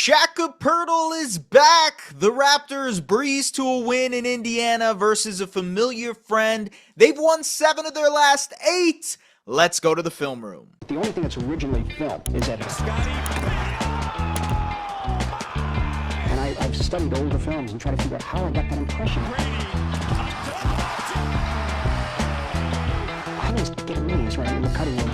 Jakob Poeltl is back. The Raptors breeze to a win in Indiana versus a familiar friend. They've won 7 of their last 8. Let's go to the film room. The only thing that's originally filmed is that and I've studied older films and tried to figure out how I got that impression. I was getting amazed when in the cutting room.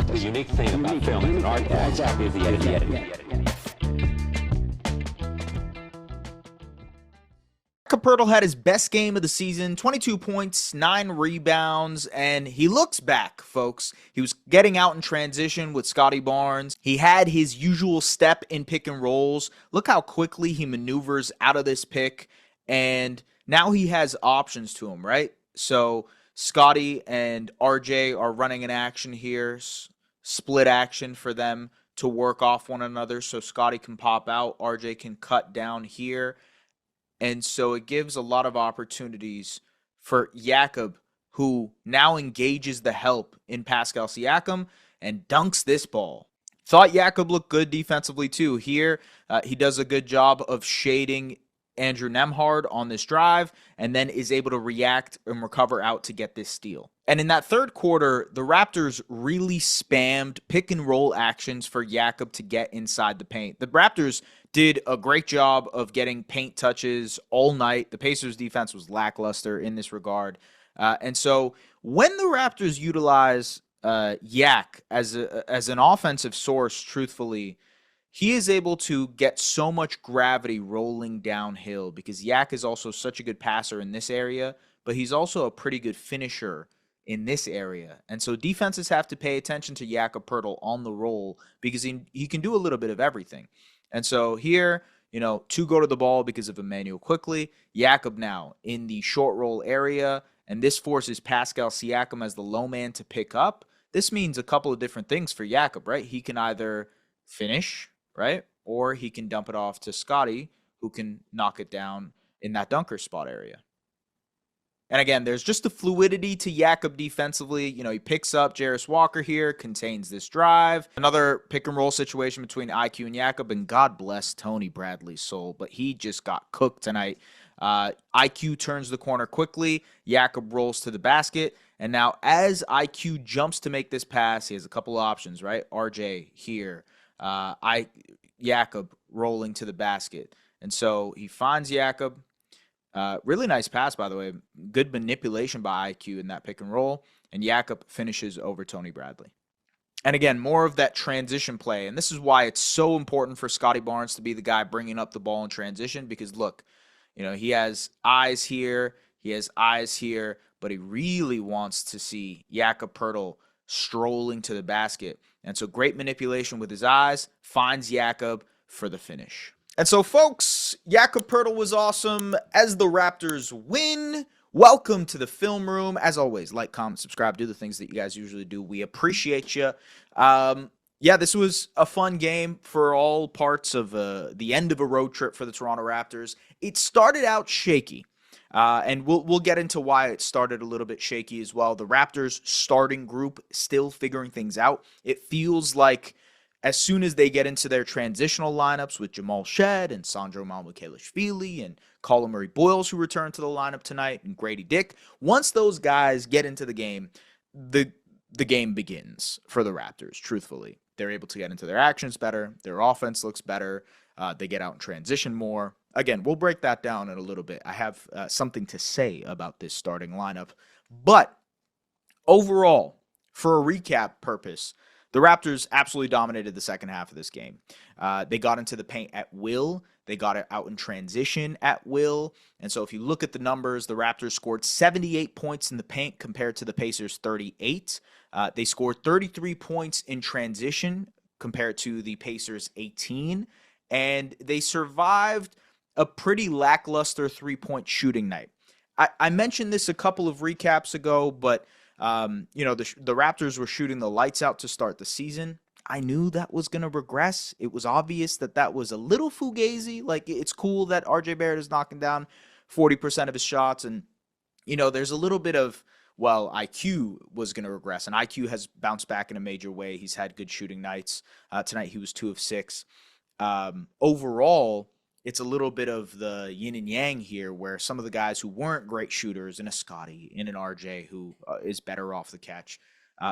The unique thing about film is an art form exactly. is the editing. Jakob Poeltl had his best game of the season, 22 points, 9 rebounds, and he looks back, folks. He was getting out in transition with Scotty Barnes. He had his usual step in pick and rolls. Look how quickly he maneuvers out of this pick, and now he has options to him, right? So Scotty and RJ are running an action here, split action for them to work off one another, so Scotty can pop out, RJ can cut down here. And so it gives a lot of opportunities for Jakob, who now engages the help in Pascal Siakam and dunks this ball. Thought Jakob looked good defensively too. Here, he does a good job of shading Andrew Nembhard on this drive and then is able to react and recover out to get this steal. And in that third quarter, the Raptors really spammed pick and roll actions for Jakob to get inside the paint. The Raptors did a great job of getting paint touches all night. The Pacers defense was lackluster in this regard. And so when the Raptors utilize Yak as an offensive source, truthfully, he is able to get so much gravity rolling downhill because Yak is also such a good passer in this area, but he's also a pretty good finisher in this area. And so defenses have to pay attention to Jakob Poeltl on the roll because he can do a little bit of everything. And so here, 2 go to the ball because of Emmanuel quickly. Jakob now in the short roll area, and this forces Pascal Siakam as the low man to pick up. This means a couple of different things for Jakob, right? He can either finish, right? Or he can dump it off to Scotty, who can knock it down in that dunker spot area. And again, there's just the fluidity to Jakob defensively. He picks up Jarris Walker here, contains this drive. Another pick and roll situation between IQ and Jakob, and God bless Tony Bradley's soul, but he just got cooked tonight. IQ turns the corner quickly. Jakob rolls to the basket. And now as IQ jumps to make this pass, he has a couple of options, right? RJ here. Jakob rolling to the basket. And so he finds Jakob. Really nice pass, by the way. Good manipulation by IQ in that pick and roll. And Jakob finishes over Tony Bradley. And again, more of that transition play. And this is why it's so important for Scotty Barnes to be the guy bringing up the ball in transition. Because look, he has eyes here. He has eyes here. But he really wants to see Jakob Poeltl strolling to the basket. And so great manipulation with his eyes. Finds Jakob for the finish. And so, folks, Jakob Poeltl was awesome as the Raptors win. Welcome to the film room. As always, like, comment, subscribe, do the things that you guys usually do. We appreciate you. This was a fun game for all parts of the end of a road trip for the Toronto Raptors. It started out shaky, and we'll get into why it started a little bit shaky as well. The Raptors starting group still figuring things out. It feels like as soon as they get into their transitional lineups with Jamal Shed and Sandro Mamukelashvili and Colin Murray-Boyles, who returned to the lineup tonight, and Grady Dick, once those guys get into the game, the game begins for the Raptors, truthfully. They're able to get into their actions better. Their offense looks better. They get out in transition more. Again, we'll break that down in a little bit. I have something to say about this starting lineup. But overall, for a recap purpose, the Raptors absolutely dominated the second half of this game. They got into the paint at will. They got it out in transition at will. And so if you look at the numbers, the Raptors scored 78 points in the paint compared to the Pacers' 38. They scored 33 points in transition compared to the Pacers' 18. And they survived a pretty lackluster three-point shooting night. I mentioned this a couple of recaps ago, but the Raptors were shooting the lights out to start the season. I knew that was going to regress. It was obvious that was a little fugazi. Like, it's cool that RJ Barrett is knocking down 40% of his shots. And, there's a little bit of well, IQ was going to regress. And IQ has bounced back in a major way. He's had good shooting nights. Tonight he was 2 of 6. Overall, it's a little bit of the yin and yang here, where some of the guys who weren't great shooters, in a Scotty, in an RJ who is better off the catch,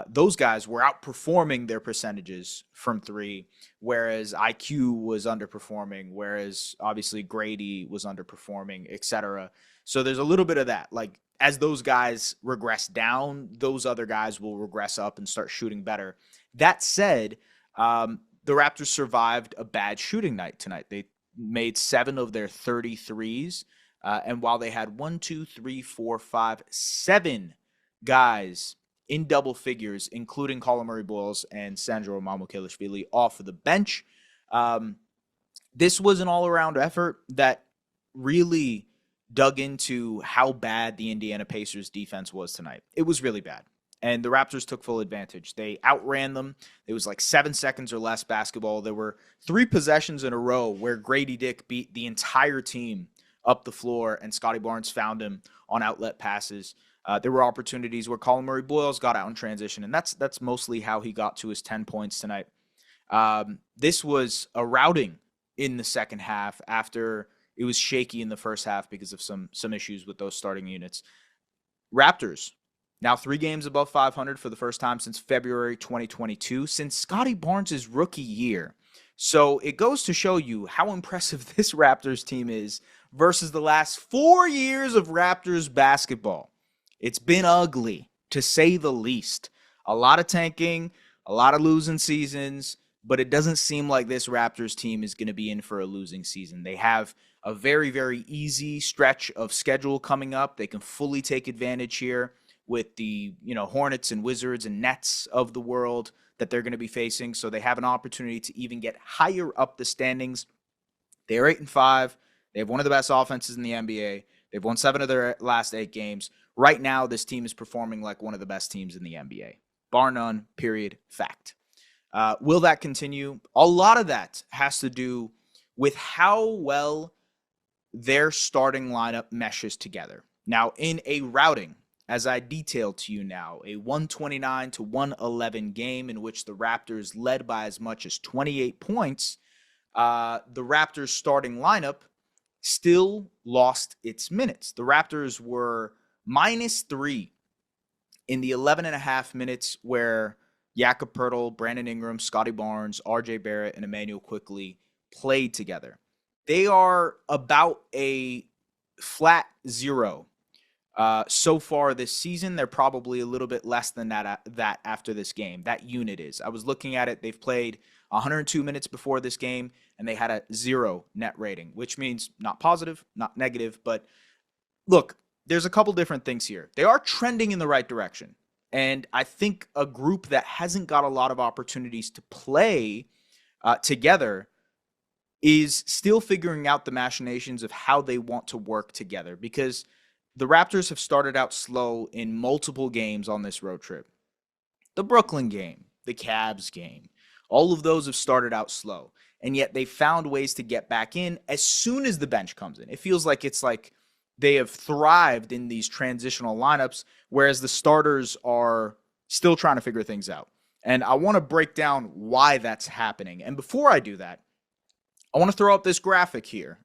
those guys were outperforming their percentages from 3, whereas IQ was underperforming, whereas obviously Grady was underperforming, etc. So there's a little bit of that. Like, as those guys regress down, those other guys will regress up and start shooting better. That said, the Raptors survived a bad shooting night tonight. They made 7 of their 33s. And while they had 7 guys in double figures, including Colin Murray-Boyles and Sandro Mamukelashvili off of the bench, this was an all-around effort that really dug into how bad the Indiana Pacers defense was tonight. It was really bad. And the Raptors took full advantage. They outran them. It was like 7 seconds or less basketball. There were 3 possessions in a row where Grady Dick beat the entire team up the floor, and Scotty Barnes found him on outlet passes. There were opportunities where Colin Murray-Boyles got out in transition, and that's mostly how he got to his 10 points tonight. This was a routing in the second half after it was shaky in the first half because of some issues with those starting units. Raptors, now 3 games above 500 for the first time since February 2022, since Scotty Barnes' rookie year. So it goes to show you how impressive this Raptors team is versus the last 4 years of Raptors basketball. It's been ugly, to say the least. A lot of tanking, a lot of losing seasons, but it doesn't seem like this Raptors team is going to be in for a losing season. They have a very, very easy stretch of schedule coming up. They can fully take advantage here with the, Hornets and Wizards and Nets of the world that they're going to be facing. So they have an opportunity to even get higher up the standings. They are 8-5. They have one of the best offenses in the NBA. They've won 7 of their last 8 games. Right now, this team is performing like one of the best teams in the NBA. Bar none, period, fact. Will that continue? A lot of that has to do with how well their starting lineup meshes together. Now, in a routing, as I detailed to you now, a 129-111 game in which the Raptors led by as much as 28 points, the Raptors starting lineup still lost its minutes. The Raptors were -3 in the 11.5 minutes where Jakob Poeltl, Brandon Ingram, Scotty Barnes, RJ Barrett, and Emmanuel Quickley played together. They are about a flat 0 so far this season. They're probably a little bit less than that after this game. That unit is. I was looking at it. They've played 102 minutes before this game, and they had a 0 net rating, which means not positive, not negative. But look, there's a couple different things here. They are trending in the right direction. And I think a group that hasn't got a lot of opportunities to play together is still figuring out the machinations of how they want to work together, because the Raptors have started out slow in multiple games on this road trip. The Brooklyn game, the Cavs game, all of those have started out slow. And yet they found ways to get back in as soon as the bench comes in. It feels like it's like they have thrived in these transitional lineups, whereas the starters are still trying to figure things out. And I want to break down why that's happening. And before I do that, I want to throw up this graphic here.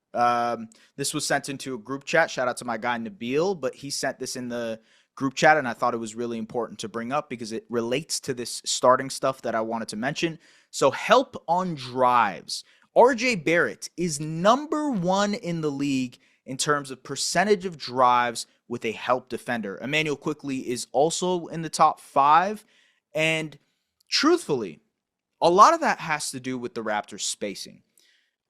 This was sent into a group chat. Shout out to my guy Nabil, but he sent this in the group chat, and I thought it was really important to bring up because it relates to this starting stuff that I wanted to mention. So help on drives. RJ Barrett is #1 in the league in terms of percentage of drives with a help defender. Emmanuel Quickley is also in the top 5. And truthfully, a lot of that has to do with the Raptors spacing.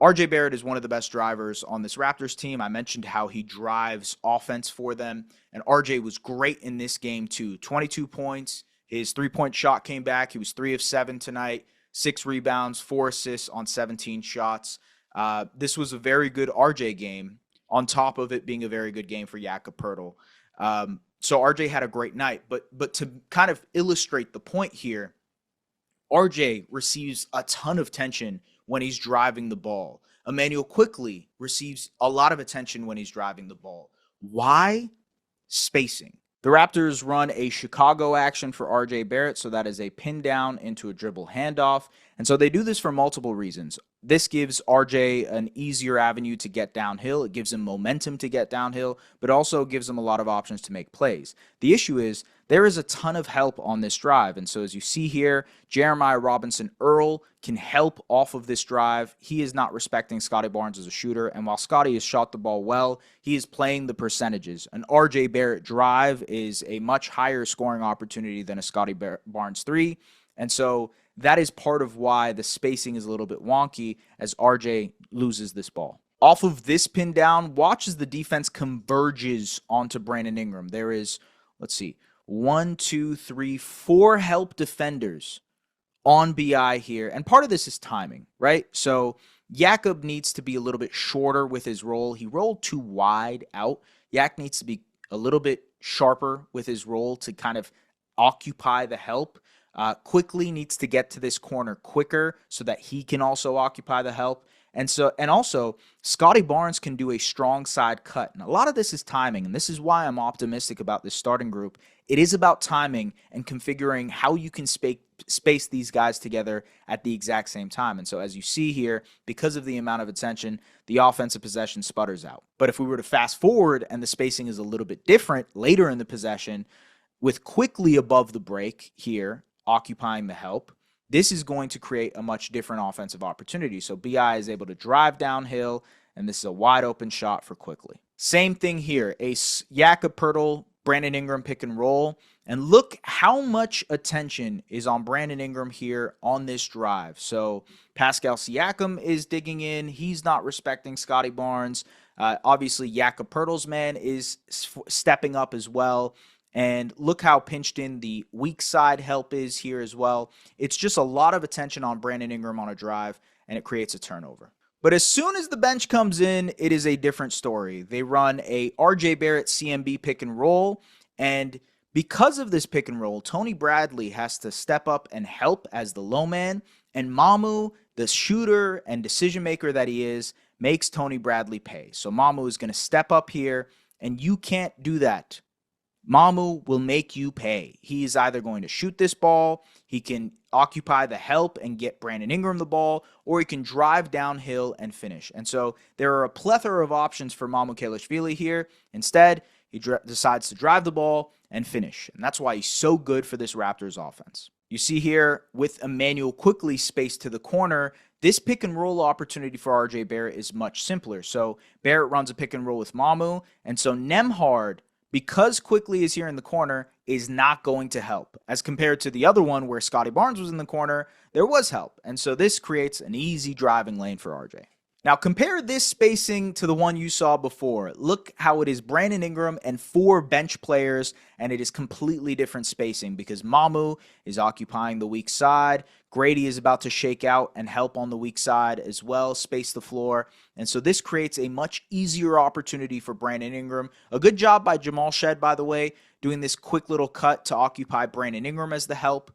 RJ Barrett is one of the best drivers on this Raptors team. I mentioned how he drives offense for them, and RJ was great in this game too. 22 points. His 3-point shot came back. He was 3 of 7 tonight, 6 rebounds, 4 assists on 17 shots. This was a very good RJ game, on top of it being a very good game for Jakob Poeltl. So RJ had a great night, but to kind of illustrate the point here, RJ receives a ton of attention when he's driving the ball. Emmanuel Quickley receives a lot of attention when he's driving the ball. Why? Spacing. The Raptors run a Chicago action for RJ Barrett, so that is a pin down into a dribble handoff. And so they do this for multiple reasons. This gives RJ an easier avenue to get downhill. It gives him momentum to get downhill, but also gives him a lot of options to make plays. The issue is there is a ton of help on this drive. And so as you see here, Jeremiah Robinson Earl can help off of this drive. He is not respecting Scotty Barnes as a shooter. And while Scotty has shot the ball well, he is playing the percentages. An RJ Barrett drive is a much higher scoring opportunity than a Scotty Barnes three. And so that is part of why the spacing is a little bit wonky as RJ loses this ball. Off of this pin down, watch as the defense converges onto Brandon Ingram. There is, let's see, 4 help defenders on BI here. And part of this is timing, right? So Jakob needs to be a little bit shorter with his roll. He rolled too wide out. Yak needs to be a little bit sharper with his roll to kind of occupy the help. Quickly needs to get to this corner quicker so that he can also occupy the help. And also Scotty Barnes can do a strong side cut. And a lot of this is timing. And this is why I'm optimistic about this starting group. It is about timing and configuring how you can space these guys together at the exact same time. And so as you see here, because of the amount of attention, the offensive possession sputters out. But if we were to fast forward and the spacing is a little bit different later in the possession, with quickly above the break here, occupying the help, this is going to create a much different offensive opportunity. So BI is able to drive downhill, and this is a wide open shot for quickly. Same thing here, a Jakob Poeltl, Brandon Ingram pick and roll. And look how much attention is on Brandon Ingram here on this drive. So Pascal Siakam is digging in. He's not respecting Scotty Barnes. Obviously, Jakob Poeltl's man is stepping up as well. And look how pinched in the weak side help is here as well. It's just a lot of attention on Brandon Ingram on a drive, and it creates a turnover. But as soon as the bench comes in, it is a different story. They run a RJ Barrett CMB pick and roll, and because of this pick and roll, Tony Bradley has to step up and help as the low man, and Mamu, the shooter and decision maker that he is, makes Tony Bradley pay. So Mamu is going to step up here, and you can't do that. Mamu will make you pay. He is either going to shoot this ball, he can occupy the help and get Brandon Ingram the ball, or he can drive downhill and finish. And so there are a plethora of options for Mamukelashvili here. Instead, he decides to drive the ball and finish. And that's why he's so good for this Raptors offense. You see here with Emmanuel quickly spaced to the corner, this pick and roll opportunity for RJ Barrett is much simpler. So Barrett runs a pick and roll with Mamu, and so Nembhard, because Quickly is here in the corner, is not going to help. As compared to the other one where Scotty Barnes was in the corner, there was help. And so this creates an easy driving lane for RJ. Now compare this spacing to the one you saw before. Look how it is Brandon Ingram and 4 bench players, and it is completely different spacing because Mamu is occupying the weak side. Grady is about to shake out and help on the weak side as well, space the floor. And so this creates a much easier opportunity for Brandon Ingram. A good job by Jamal Shed, by the way, doing this quick little cut to occupy Brandon Ingram as the help.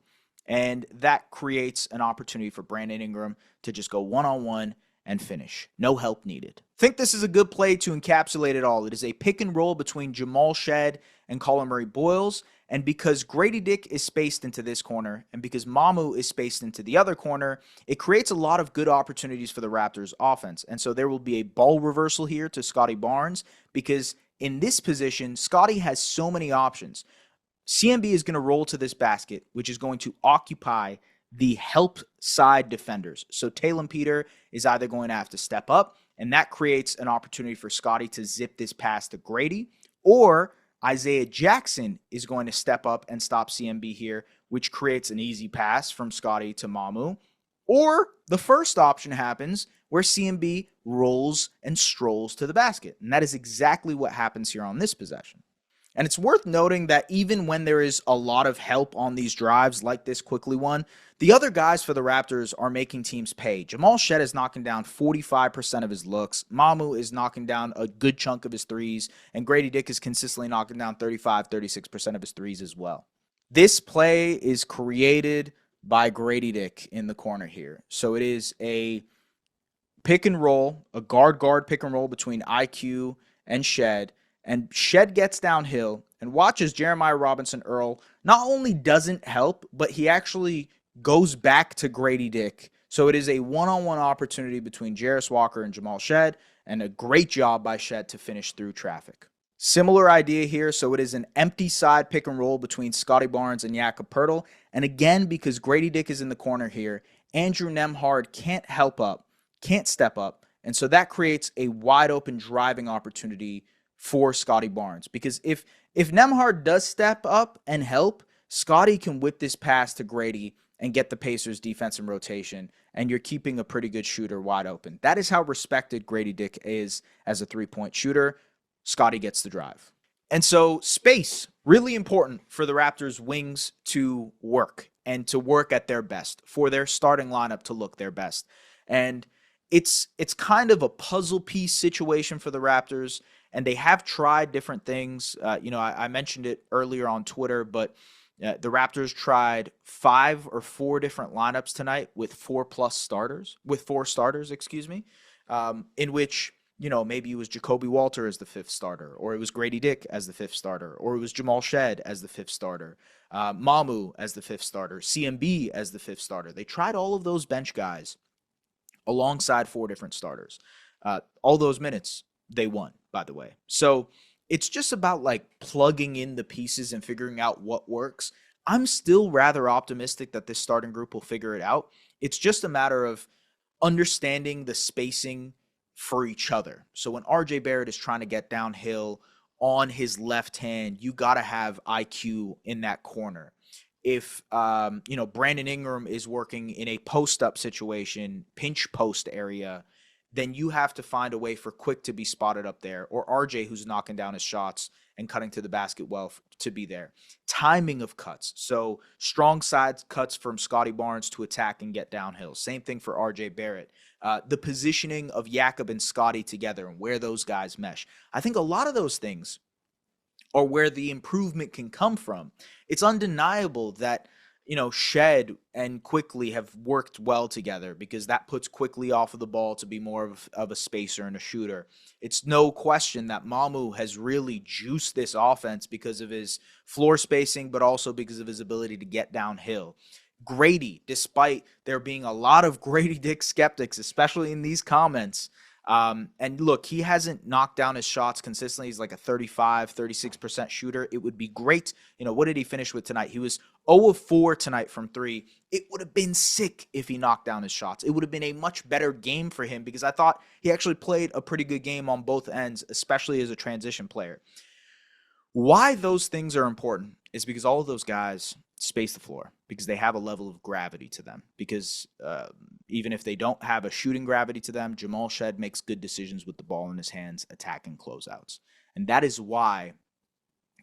And that creates an opportunity for Brandon Ingram to just go one-on-one and finish. No help needed. I think this is a good play to encapsulate it all. It is a pick and roll between Jamal Shed and Colin Murray Boyles. And because Grady Dick is spaced into this corner, and because Mamu is spaced into the other corner, it creates a lot of good opportunities for the Raptors offense. And so there will be a ball reversal here to Scotty Barnes, because in this position, Scotty has so many options. CMB is going to roll to this basket, which is going to occupy the help side defenders. So Talon Peter is either going to have to step up, and that creates an opportunity for Scotty to zip this pass to Grady, or Isaiah Jackson is going to step up and stop CMB here, which creates an easy pass from Scotty to Mamu. Or the first option happens where CMB rolls and strolls to the basket. And that is exactly what happens here on this possession. And it's worth noting that even when there is a lot of help on these drives like this quickly one, the other guys for the Raptors are making teams pay. Jamal Shed is knocking down 45% of his looks. Mamu is knocking down a good chunk of his threes. And Grady Dick is consistently knocking down 36% of his threes as well. This play is created by Grady Dick in the corner here. So it is a pick and roll, a guard-guard pick and roll between IQ and Shed. And Shed gets downhill, and watch as Jeremiah Robinson Earl not only doesn't help, but he actually goes back to Grady Dick. So it is a one-on-one opportunity between Jarris Walker and Jamal Shead, and a great job by Shead to finish through traffic. Similar idea here, so it is an empty side pick and roll between Scotty Barnes and Jakob Poeltl, and again, because Grady Dick is in the corner here, Andrew Nembhard can't step up, and so that creates a wide open driving opportunity for Scotty Barnes, because if Nembhard does step up and help, Scotty can whip this pass to Grady and get the Pacers defense in rotation, and you're keeping a pretty good shooter wide open. That is how respected Grady Dick is as a three-point shooter. Scotty gets the drive. And so space, really important for the Raptors wings to work and to work at their best, for their starting lineup to look their best. And it's kind of a puzzle piece situation for the Raptors, and they have tried different things. I mentioned it earlier on Twitter, but the Raptors tried 5 or 4 different lineups tonight with 4 starters, in which, maybe it was Jakob Poeltl as the 5th starter, or it was Grady Dick as the 5th starter, or it was Jamal Shead as the 5th starter, Mamu as the 5th starter, CMB as the 5th starter. They tried all of those bench guys alongside 4 different starters. All those minutes, they won, by the way. So it's just about plugging in the pieces and figuring out what works. I'm still rather optimistic that this starting group will figure it out. It's just a matter of understanding the spacing for each other. So when RJ Barrett is trying to get downhill on his left hand, you got to have IQ in that corner. If, Brandon Ingram is working in a post-up situation, pinch post area, then you have to find a way for Quick to be spotted up there, or RJ, who's knocking down his shots and cutting to the basket well, to be there. Timing of cuts. So strong side cuts from Scotty Barnes to attack and get downhill. Same thing for RJ Barrett. The positioning of Jakob and Scotty together and where those guys mesh. I think a lot of those things are where the improvement can come from. It's undeniable that Shead and Quickly have worked well together, because that puts Quickly off of the ball to be more of a spacer and a shooter. It's no question that Mamu has really juiced this offense because of his floor spacing, but also because of his ability to get downhill. Grady, despite there being a lot of Grady Dick skeptics, especially in these comments, and look, he hasn't knocked down his shots consistently. He's like a 36% shooter. It would be great. What did he finish with tonight? He was 0 of 4 tonight from 3. It would have been sick if he knocked down his shots. It would have been a much better game for him, because I thought he actually played a pretty good game on both ends, especially as a transition player. Why those things are important is because all of those guys space the floor, because they have a level of gravity to them. Because even if they don't have a shooting gravity to them, Jamal Shead makes good decisions with the ball in his hands, attacking closeouts. And that is why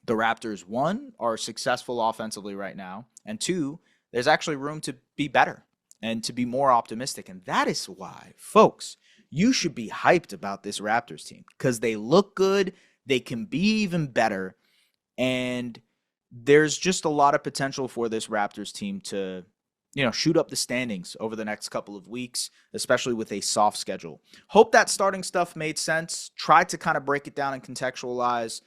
the Raptors, 1, are successful offensively right now, and 2, there's actually room to be better and to be more optimistic. And that is why, folks, you should be hyped about this Raptors team, because they look good, they can be even better, and there's just a lot of potential for this Raptors team to, shoot up the standings over the next couple of weeks, especially with a soft schedule. Hope that starting stuff made sense. Tried to kind of break it down and contextualize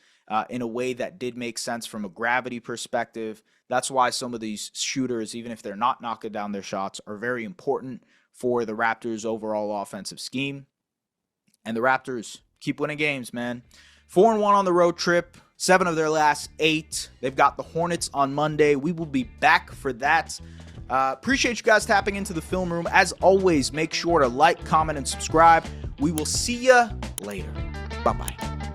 in a way that did make sense from a gravity perspective. That's why some of these shooters, even if they're not knocking down their shots, are very important for the Raptors' overall offensive scheme. And the Raptors keep winning games, man. 4-1 on the road trip. 7 of their last 8. They've got the Hornets on Monday. We will be back for that. Appreciate you guys tapping into the film room. As always, make sure to like, comment, and subscribe. We will see you later. Bye-bye.